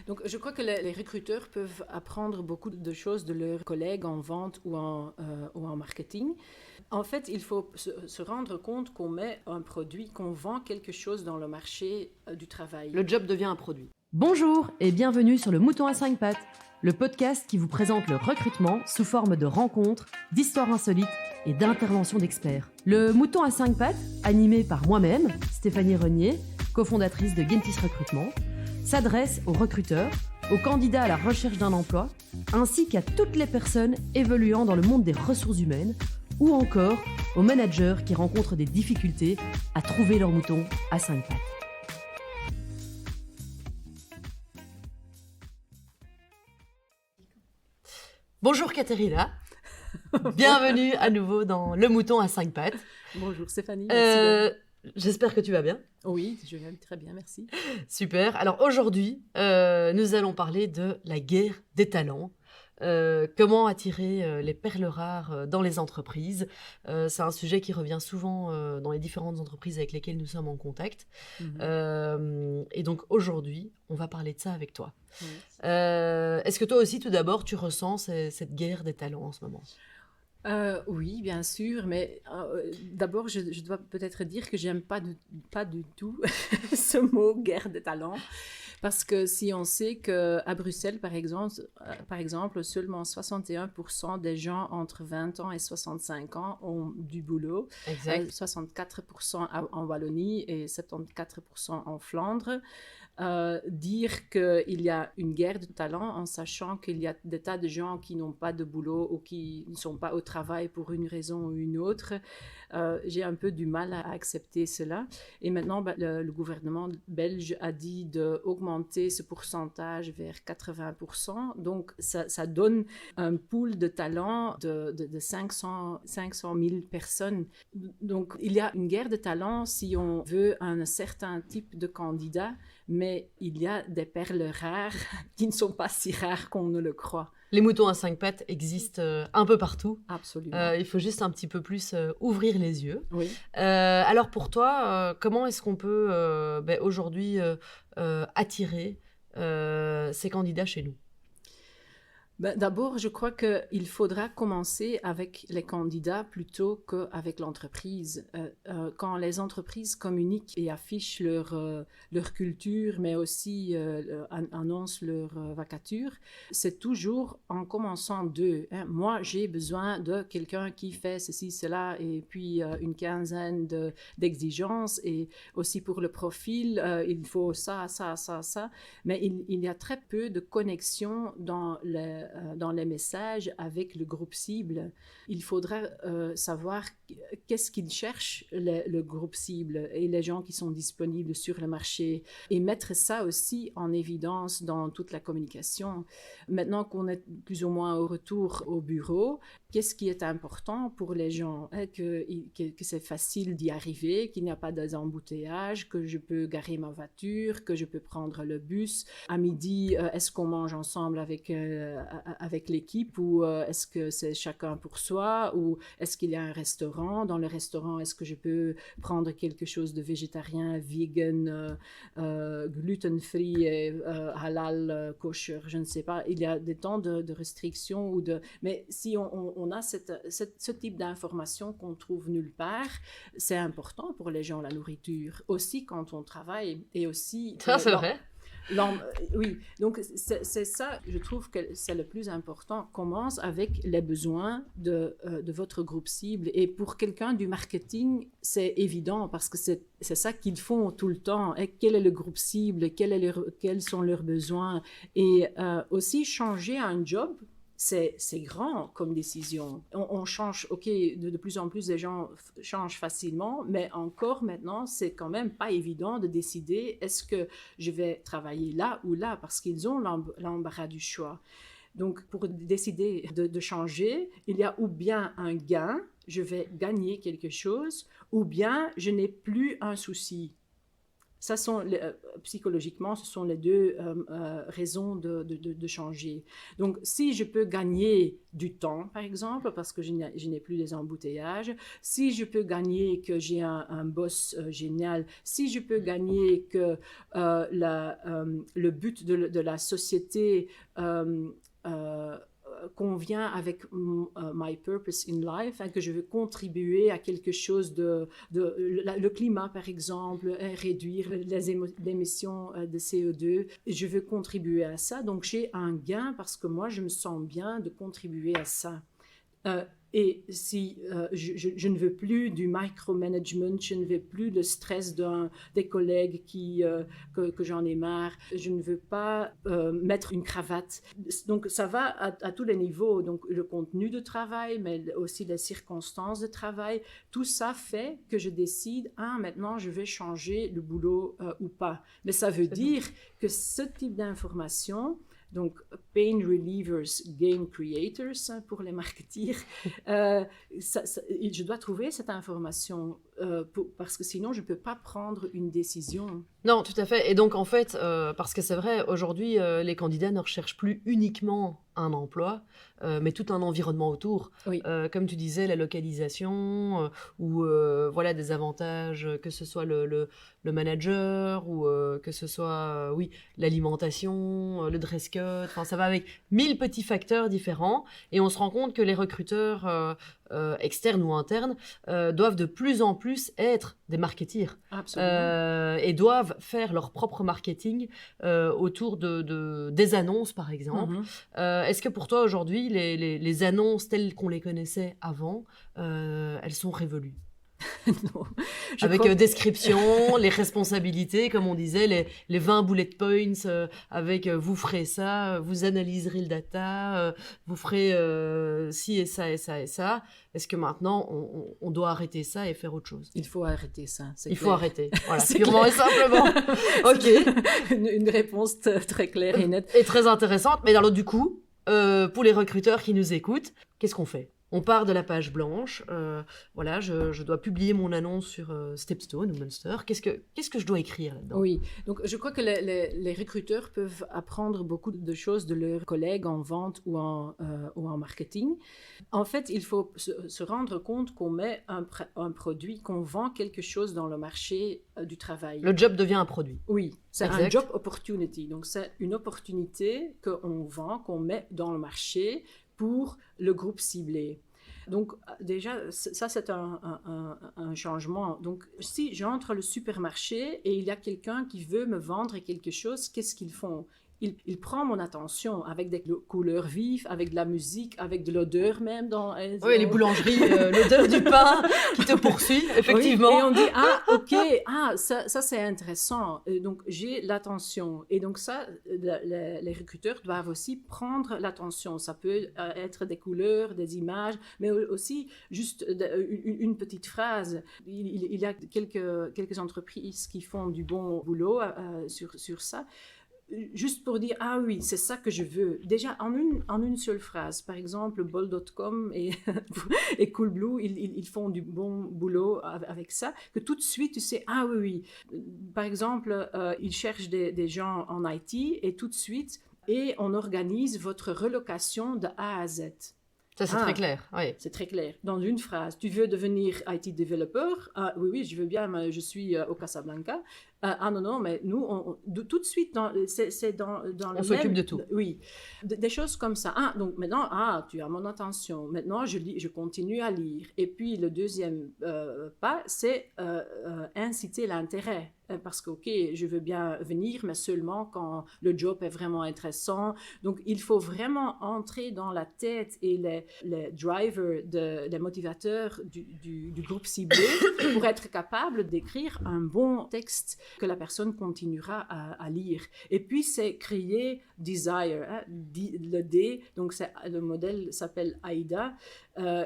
Donc, je crois que les recruteurs peuvent apprendre beaucoup de choses de leurs collègues en vente ou en marketing. En fait, il faut se rendre compte qu'on met un produit, qu'on vend quelque chose dans le marché du travail. Le job devient un produit. Bonjour et bienvenue sur le Mouton à 5 pattes, le podcast qui vous présente le recrutement sous forme de rencontres, d'histoires insolites et d'interventions d'experts. Le Mouton à 5 pattes, animé par moi-même, Stéphanie Renier, cofondatrice de Gentis Recrutement, s'adresse aux recruteurs, aux candidats à la recherche d'un emploi, ainsi qu'à toutes les personnes évoluant dans le monde des ressources humaines, ou encore aux managers qui rencontrent des difficultés à trouver leur mouton à 5 pattes. Bonjour Katerina, bienvenue à nouveau dans Le Mouton à 5 pattes. Bonjour Stéphanie, J'espère que tu vas bien. Oui, je vais très bien, merci. Super, alors aujourd'hui, nous allons parler de la guerre des talents. Comment attirer les perles rares dans les entreprises. C'est un sujet qui revient souvent dans les différentes entreprises avec lesquelles nous sommes en contact. Et donc aujourd'hui, on va parler de ça avec toi. Oui. Est-ce que toi aussi, tout d'abord, tu ressens cette guerre des talents en ce moment ? Oui, bien sûr, mais d'abord, je dois peut-être dire que j'aime pas du tout ce mot « guerre des talents ». Parce que si on sait qu'à Bruxelles, par exemple, seulement 61% des gens entre 20 ans et 65 ans ont du boulot. Exact. 64% en Wallonie et 74% en Flandre. Dire qu'il y a une guerre de talents en sachant qu'il y a des tas de gens qui n'ont pas de boulot ou qui ne sont pas au travail pour une raison ou une autre, j'ai un peu du mal à accepter cela. Et maintenant, le gouvernement belge a dit d'augmenter ce pourcentage vers 80%. Donc, ça donne un pool de talents de 500 000 personnes. Donc, il y a une guerre de talents si on veut un certain type de candidat, mais il y a des perles rares qui ne sont pas si rares qu'on ne le croit. Les moutons à 5 pattes existent un peu partout. Absolument. Il faut juste un petit peu plus ouvrir les yeux. Oui. Alors pour toi, comment est-ce qu'on peut aujourd'hui attirer ces candidats chez nous ? D'abord, je crois qu'il faudra commencer avec les candidats plutôt qu'avec l'entreprise. Quand les entreprises communiquent et affichent leur culture, mais aussi annoncent leur vacature, c'est toujours en commençant d'eux. Moi, j'ai besoin de quelqu'un qui fait ceci, cela, et puis une quinzaine d'exigences. Et aussi pour le profil, il faut ça. Mais il y a très peu de connexion dans les messages avec le groupe cible. Il faudra savoir qu'est-ce qu'ils cherchent, le groupe cible et les gens qui sont disponibles sur le marché, et mettre ça aussi en évidence dans toute la communication. Maintenant qu'on est plus ou moins au retour au bureau, qu'est-ce qui est important pour les gens, que c'est facile d'y arriver, qu'il n'y a pas d'embouteillage, que je peux garer ma voiture, que je peux prendre le bus. À midi, est-ce qu'on mange ensemble avec l'équipe, ou est-ce que c'est chacun pour soi, ou est-ce qu'il y a un restaurant? Dans le restaurant, est-ce que je peux prendre quelque chose de végétarien, vegan, gluten-free, halal, kosher, je ne sais pas. Il y a des temps de restrictions mais si on a ce type d'information qu'on trouve nulle part, c'est important pour les gens, la nourriture, aussi quand on travaille, et aussi... Ça, c'est vrai. Oui, donc c'est ça, je trouve que c'est le plus important. Commence avec les besoins de votre groupe cible. Et pour quelqu'un du marketing, c'est évident parce que c'est ça qu'ils font tout le temps. Et quel est le groupe cible, quels sont leurs besoins. Et aussi changer un job, c'est grand comme décision. On change, ok, de plus en plus, les gens changent facilement, mais encore maintenant, c'est quand même pas évident de décider est-ce que je vais travailler là ou là, parce qu'ils ont l'embarras du choix. Donc, pour décider de changer, il y a ou bien un gain, je vais gagner quelque chose, ou bien je n'ai plus un souci. Ça sont psychologiquement, ce sont les deux raisons de changer. Donc, si je peux gagner du temps, par exemple, parce que je n'ai plus les embouteillages, si je peux gagner que j'ai un boss génial, si je peux gagner que le but de la société convient avec my purpose in life, que je veux contribuer à quelque chose le climat par exemple, réduire les émissions de CO2, je veux contribuer à ça, donc j'ai un gain parce que moi je me sens bien de contribuer à ça. Et si je ne veux plus du micromanagement, je ne veux plus le stress des collègues que j'en ai marre, je ne veux pas mettre une cravate. Donc ça va à tous les niveaux, donc le contenu de travail, mais aussi les circonstances de travail. Tout ça fait que je décide, maintenant je vais changer le boulot ou pas. Mais ça veut dire que ce type d'information, donc pain relievers, gain creators pour les marketeers, je dois trouver cette information parce que sinon je ne peux pas prendre une décision. Non, tout à fait. Et donc en fait, parce que c'est vrai, aujourd'hui, les candidats ne recherchent plus uniquement un emploi, mais tout un environnement autour. Oui. Comme tu disais, la localisation, ou voilà, des avantages, que ce soit le manager, ou que ce soit l'alimentation, le dress code, enfin ça va avec 1000 petits facteurs différents, et on se rend compte que les recruteurs externes ou internes doivent de plus en plus être des marketeers. Absolument. Et doivent faire leur propre marketing autour des annonces par exemple. Est-ce que pour toi aujourd'hui les annonces telles qu'on les connaissait avant, elles sont révolues? Non. Avec description, les responsabilités, comme on disait, les 20 bullet points, avec vous ferez ça, vous analyserez le data, vous ferez ci et ça et ça et ça. Est-ce que maintenant, on doit arrêter ça et faire autre chose? Il faut arrêter ça. Il faut arrêter, voilà, purement et simplement. Ok. Une réponse très claire et nette. Et très intéressante, mais alors du coup, pour les recruteurs qui nous écoutent, qu'est-ce qu'on fait? On part de la page blanche, voilà, je dois publier mon annonce sur Stepstone ou Monster. Qu'est-ce que je dois écrire là-dedans? Oui, donc je crois que les recruteurs peuvent apprendre beaucoup de choses de leurs collègues en vente ou en marketing. En fait, il faut se rendre compte qu'on met un produit, qu'on vend quelque chose dans le marché du travail. Le job devient un produit. Oui, c'est exact. Un job opportunity. Donc c'est une opportunité qu'on vend, qu'on met dans le marché pour le groupe ciblé. Donc déjà, ça c'est un changement. Donc si j'entre au supermarché et il y a quelqu'un qui veut me vendre quelque chose, qu'est-ce qu'ils font? Il prend mon attention avec des couleurs vives, avec de la musique, avec de l'odeur même. Oui, les boulangeries, l'odeur du pain qui te poursuit, effectivement. Oui, et on dit, ça c'est intéressant. Et donc, j'ai l'attention. Et donc ça, les recruteurs doivent aussi prendre l'attention. Ça peut être des couleurs, des images, mais aussi juste une petite phrase. Il y a quelques entreprises qui font du bon boulot sur ça. Juste pour dire, oui, c'est ça que je veux. Déjà, en une seule phrase. Par exemple, Bol.com et Coolblue, ils font du bon boulot avec ça, que tout de suite, tu sais, oui. Par exemple, ils cherchent des gens en IT et tout de suite, et on organise votre relocation de A à Z. Ça, c'est très clair. Oui. C'est très clair. Dans une phrase, tu veux devenir IT developer? Oui, je veux bien, mais je suis au Casablanca. Non, mais nous, tout de suite, c'est dans le on s'occupe de tout. Oui, des choses comme ça. Donc maintenant, tu as mon attention. Maintenant, je continue à lire. Et puis, le deuxième pas, c'est inciter l'intérêt. Parce que, OK, je veux bien venir, mais seulement quand le job est vraiment intéressant. Donc, il faut vraiment entrer dans la tête et les drivers, les motivateurs du groupe ciblé pour être capable d'écrire un bon texte que la personne continuera à lire. Et puis, c'est créer desire, le D, donc le modèle s'appelle AIDA.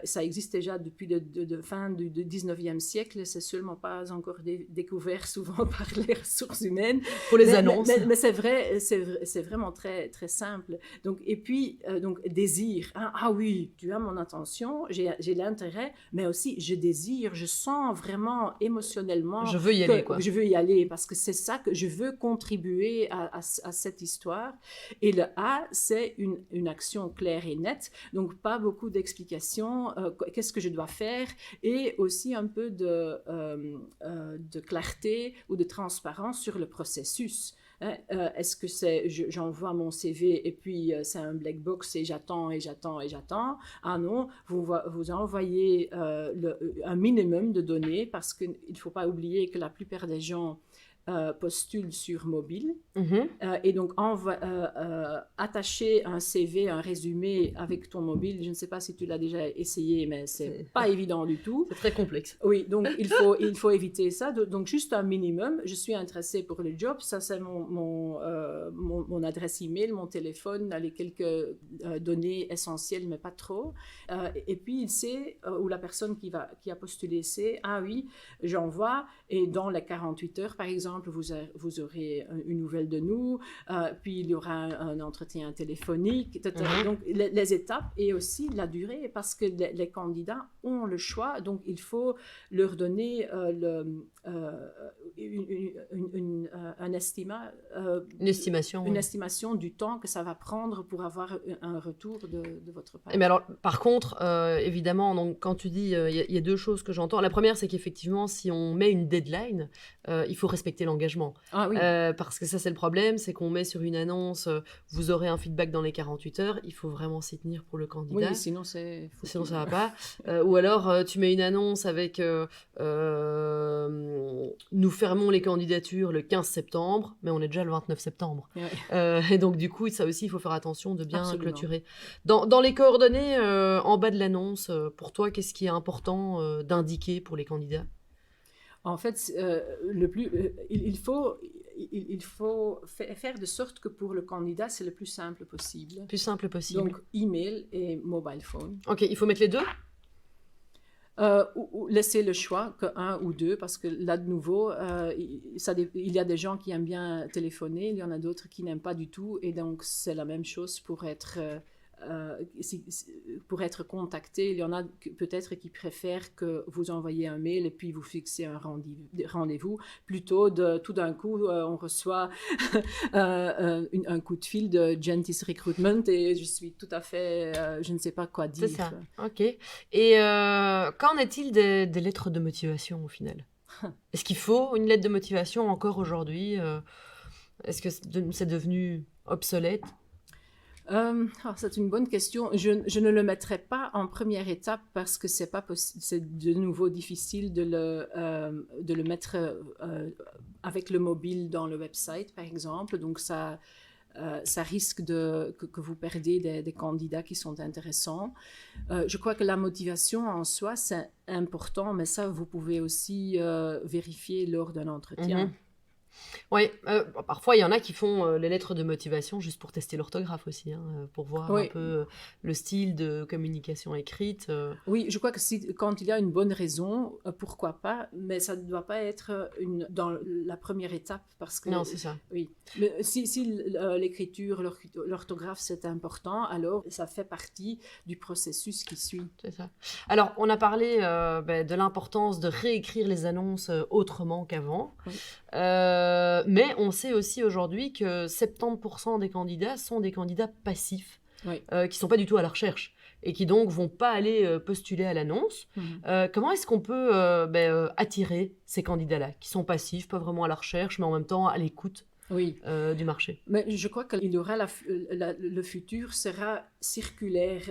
Ça existe déjà depuis la fin du 19e siècle, c'est seulement pas encore découvert souvent par les ressources humaines. Pour les annonces. Mais c'est vrai, c'est vraiment très, très simple. Donc, et puis, donc, désir. Oui, tu as mon attention, j'ai l'intérêt, mais aussi je désire, je sens vraiment émotionnellement. Je veux y aller, quoi. Je veux y aller. parce que c'est ça que je veux contribuer à cette histoire. Et le A, c'est une action claire et nette, donc pas beaucoup d'explications, qu'est-ce que je dois faire, et aussi un peu de clarté ou de transparence sur le processus. Est-ce que j'envoie mon CV et puis c'est un black box et j'attends et j'attends et j'attends? Ah non, vous envoyez un minimum de données parce qu'il ne faut pas oublier que la plupart des gens postulent sur mobile. Et donc attacher un CV, un résumé avec ton mobile, je ne sais pas si tu l'as déjà essayé, mais c'est pas évident du tout. C'est très complexe. Oui, donc il faut éviter ça. Donc juste un minimum, je suis intéressée pour le job, ça c'est mon adresse email, mon téléphone, les quelques données essentielles, mais pas trop. Et puis il sait, ou la personne qui a postulé sait, ah oui, j'envoie, et dans les 48 heures par exemple, vous aurez une nouvelle de nous, puis il y aura un entretien téléphonique, donc les étapes et aussi la durée, parce que les candidats ont le choix, donc il faut leur donner une estimation du temps que ça va prendre pour avoir un retour de votre part. Mais alors, par contre, évidemment, donc, quand tu dis, il y a deux choses que j'entends. La première, c'est qu'effectivement, si on met une deadline, il faut respecter l'engagement. Ah oui. Parce que ça, c'est le problème, c'est qu'on met sur une annonce, vous aurez un feedback dans les 48 heures, il faut vraiment s'y tenir pour le candidat. Oui, sinon ça va pas. Ou alors, tu mets une annonce avec nous fermons les candidatures le 15 septembre, mais on est déjà le 29 septembre. Ouais. Et donc, du coup, ça aussi, il faut faire attention de bien clôturer. Dans les coordonnées, en bas de l'annonce, pour toi, qu'est-ce qui est important d'indiquer pour les candidats? En fait, il faut faire de sorte que pour le candidat, c'est le plus simple possible. Plus simple possible. Donc, email et mobile phone. Ok, il faut mettre les deux? Ou laisser le choix que un ou deux, parce que là, de nouveau, il y a des gens qui aiment bien téléphoner, il y en a d'autres qui n'aiment pas du tout, et donc c'est la même chose pour être contacté. Il y en a peut-être qui préfèrent que vous envoyez un mail et puis vous fixez un rendez-vous, plutôt tout d'un coup, on reçoit un coup de fil de Gentis Recruitment et je suis tout à fait, je ne sais pas quoi dire. C'est ça, ok. Et qu'en est-il des lettres de motivation au final? Est-ce qu'il faut une lettre de motivation encore aujourd'hui? Est-ce que c'est devenu obsolète? C'est une bonne question. Je ne le mettrai pas en première étape parce que c'est de nouveau difficile de le mettre avec le mobile dans le website, par exemple. Donc ça risque que vous perdez des candidats qui sont intéressants. Je crois que la motivation en soi, c'est important, mais ça, vous pouvez aussi vérifier lors d'un entretien. Oui, parfois il y en a qui font les lettres de motivation juste pour tester l'orthographe aussi, pour voir un peu le style de communication écrite. Oui, je crois que quand il y a une bonne raison, pourquoi pas, mais ça ne doit pas être dans la première étape parce que... Non, c'est ça. Oui, mais si l'écriture, l'orthographe c'est important, alors ça fait partie du processus qui suit. C'est ça. Alors, on a parlé de l'importance de réécrire les annonces autrement qu'avant. Oui. Mais on sait aussi aujourd'hui que 70% des candidats sont des candidats passifs, qui ne sont pas du tout à la recherche et qui donc ne vont pas aller postuler à l'annonce. Comment est-ce qu'on peut attirer ces candidats-là, qui sont passifs, pas vraiment à la recherche, mais en même temps à l'écoute du marché? Mais je crois qu'il y aura le futur sera circulaire.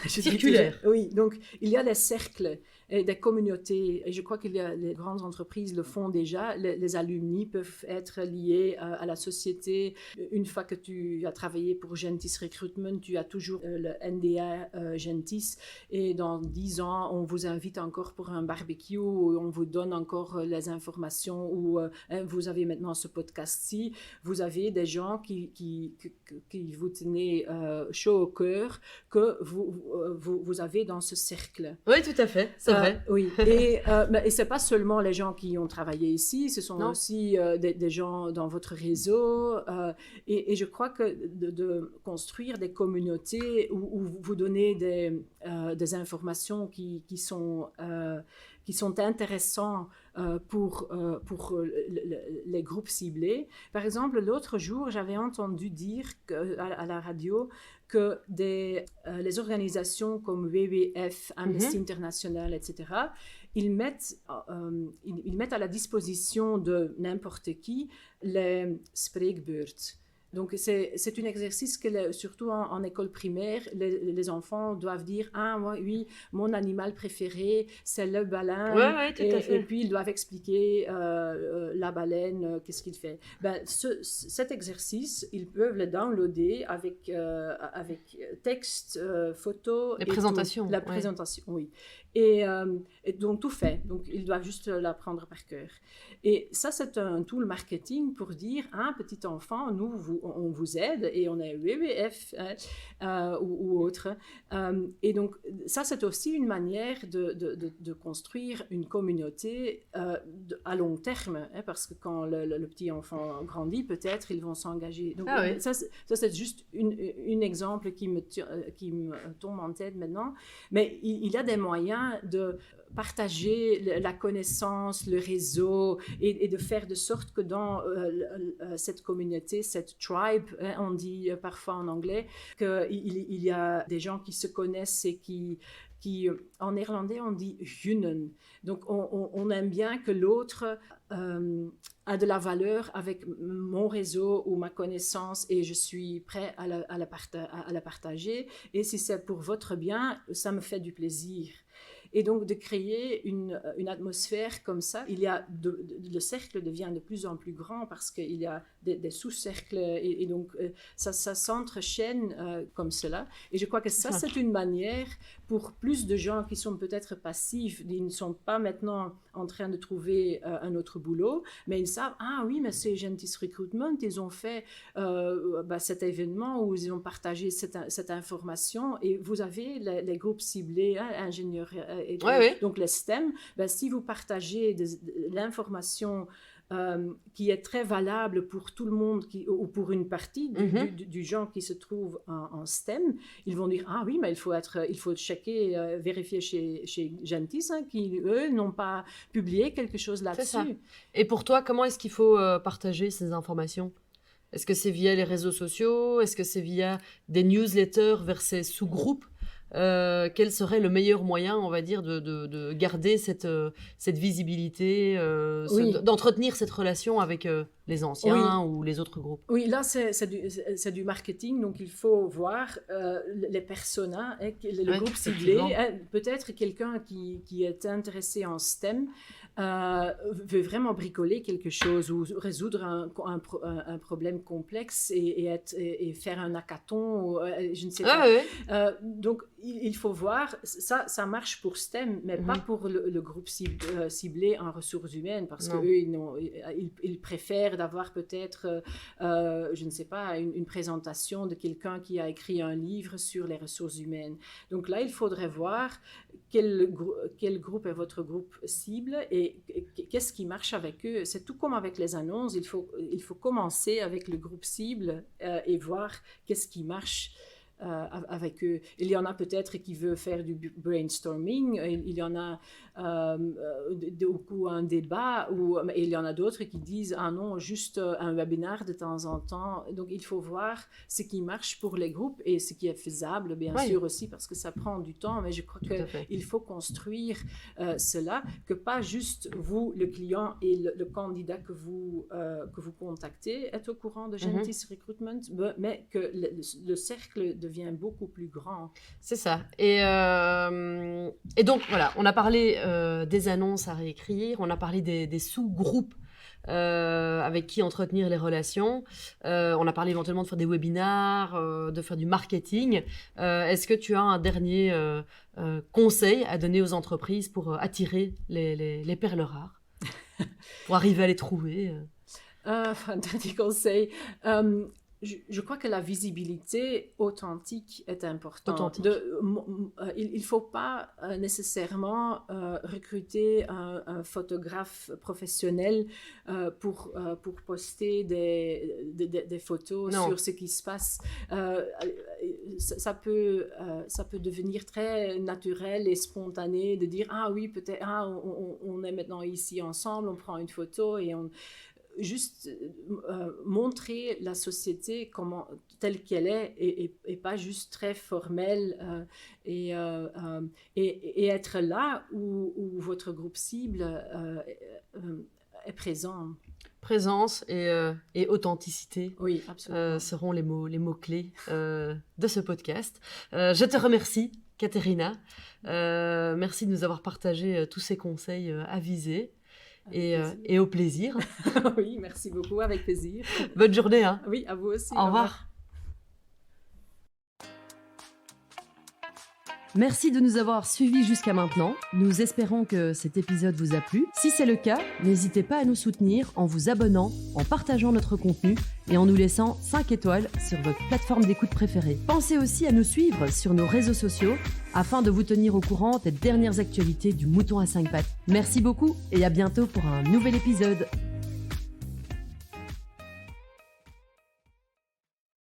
Circulaire. Oui, donc il y a des cercles et des communautés. Et je crois que les grandes entreprises le font déjà. Les alumni peuvent être liés à la société. Une fois que tu as travaillé pour Gentis Recruitment, tu as toujours le NDA Gentis. Et dans 10 ans, on vous invite encore pour un barbecue, où on vous donne encore les informations, ou vous avez maintenant ce podcast-ci. Vous avez des gens qui vous tenez chaud au cœur, que vous avez dans ce cercle. Oui, tout à fait, c'est vrai. Oui, et ce n'est pas seulement les gens qui ont travaillé ici, ce sont aussi des gens dans votre réseau. Et je crois que de construire des communautés où vous donnez des informations qui qui sont intéressants pour les groupes ciblés. Par exemple, l'autre jour, j'avais entendu dire à la radio que les organisations comme WWF, Amnesty International, etc., ils mettent à la disposition de n'importe qui les spreekbeurt. Donc, c'est un exercice que, surtout en école primaire, les enfants doivent dire « Ah, oui, mon animal préféré, c'est le baleine. » Ouais, tout à fait. Et puis, ils doivent expliquer la baleine, qu'est-ce qu'il fait. Cet exercice, ils peuvent le downloader avec texte, photo. Les présentations. La présentation, oui. Et donc, tout fait. Donc, ils doivent juste l'apprendre par cœur. Et ça, c'est un tool marketing pour dire « Ah, petit enfant, on vous aide et on est WWF ou autre. » Et donc, ça, c'est aussi une manière de construire une communauté à long terme, parce que quand le petit enfant grandit, peut-être, ils vont s'engager. Donc, ça, c'est juste un exemple qui me tombe en tête maintenant. Mais il y a des moyens de partager la connaissance, le réseau et de faire de sorte que dans cette communauté, cette tribe, on dit parfois en anglais, qu'il y a des gens qui se connaissent et qui en néerlandais, on dit « junen ». Donc, on aime bien que l'autre a de la valeur avec mon réseau ou ma connaissance et je suis prêt à la partager. Et si c'est pour votre bien, ça me fait du plaisir. Et donc, de créer une atmosphère comme ça, le cercle devient de plus en plus grand parce qu'il y a des sous-cercles et donc ça s'entre-chaîne comme cela. Et je crois que ça, c'est une manière pour plus de gens qui sont peut-être passifs, ils ne sont pas maintenant en train de trouver un autre boulot, mais ils savent, ah oui, mais c'est Gentis Recruitment, ils ont fait cet événement où ils ont partagé cette information et vous avez les groupes ciblés, ingénieurs donc les STEM, si vous partagez l'information qui est très valable pour tout le monde ou pour une partie du genre qui se trouve en STEM, ils vont dire ah oui mais il faut checker, vérifier chez Gentis qui eux n'ont pas publié quelque chose là-dessus. Et pour toi, comment est-ce qu'il faut partager ces informations? Est-ce que c'est via les réseaux sociaux? Est-ce que c'est via des newsletters vers ces sous-groupes? Quel serait le meilleur moyen, on va dire, de garder cette visibilité, d'entretenir cette relation avec les anciens ou les autres groupes? Oui, là, c'est du marketing, donc il faut voir les personas, le groupe ciblé. Peut-être quelqu'un qui est intéressé en STEM veut vraiment bricoler quelque chose ou résoudre un problème complexe et faire un hackathon, je ne sais pas. Donc, il faut voir, ça marche pour STEM, mais pas pour le groupe ciblé en ressources humaines, parce qu'eux, ils préfèrent d'avoir peut-être, je ne sais pas, une présentation de quelqu'un qui a écrit un livre sur les ressources humaines. Donc là, il faudrait voir quel groupe est votre groupe cible et qu'est-ce qui marche avec eux. C'est tout comme avec les annonces, il faut commencer avec le groupe cible et voir qu'est-ce qui marche avec eux. Il y en a peut-être qui veulent faire du brainstorming, il y en a un débat, et il y en a d'autres qui disent « Ah non, juste un webinaire de temps en temps ». Donc, il faut voir ce qui marche pour les groupes et ce qui est faisable, bien sûr aussi, parce que ça prend du temps, mais je crois qu'il faut construire cela, que pas juste vous, le client et le candidat que vous contactez, êtes au courant de Gentis Recruitment, mais que le cercle devient beaucoup plus grand. C'est ça. Et donc, voilà, on a parlé des annonces à réécrire, on a parlé des sous-groupes avec qui entretenir les relations, on a parlé éventuellement de faire des webinaires, de faire du marketing. Est-ce que tu as un dernier conseil à donner aux entreprises pour attirer les perles rares, pour arriver à les trouver? Un dernier conseil. Je crois que la visibilité authentique est importante. Authentique. Il ne faut pas nécessairement recruter un photographe professionnel pour poster des photos sur ce qui se passe. Ça peut devenir très naturel et spontané de dire « Ah oui, peut-être, on est maintenant ici ensemble, on prend une photo et on... » Juste montrer la société telle qu'elle est et pas juste très formelle et être là où votre groupe cible est présent. Présence et authenticité, oui, absolument. Seront les mots-clés de ce podcast. Je te remercie, Caterina. Merci de nous avoir partagé tous ces conseils avisés. Et au plaisir. Oui, merci beaucoup, avec plaisir. Bonne journée. Hein. Oui, à vous aussi. Au revoir. Merci de nous avoir suivis jusqu'à maintenant. Nous espérons que cet épisode vous a plu. Si c'est le cas, n'hésitez pas à nous soutenir en vous abonnant, en partageant notre contenu et en nous laissant 5 étoiles sur votre plateforme d'écoute préférée. Pensez aussi à nous suivre sur nos réseaux sociaux afin de vous tenir au courant des dernières actualités du Mouton à 5 pattes. Merci beaucoup et à bientôt pour un nouvel épisode.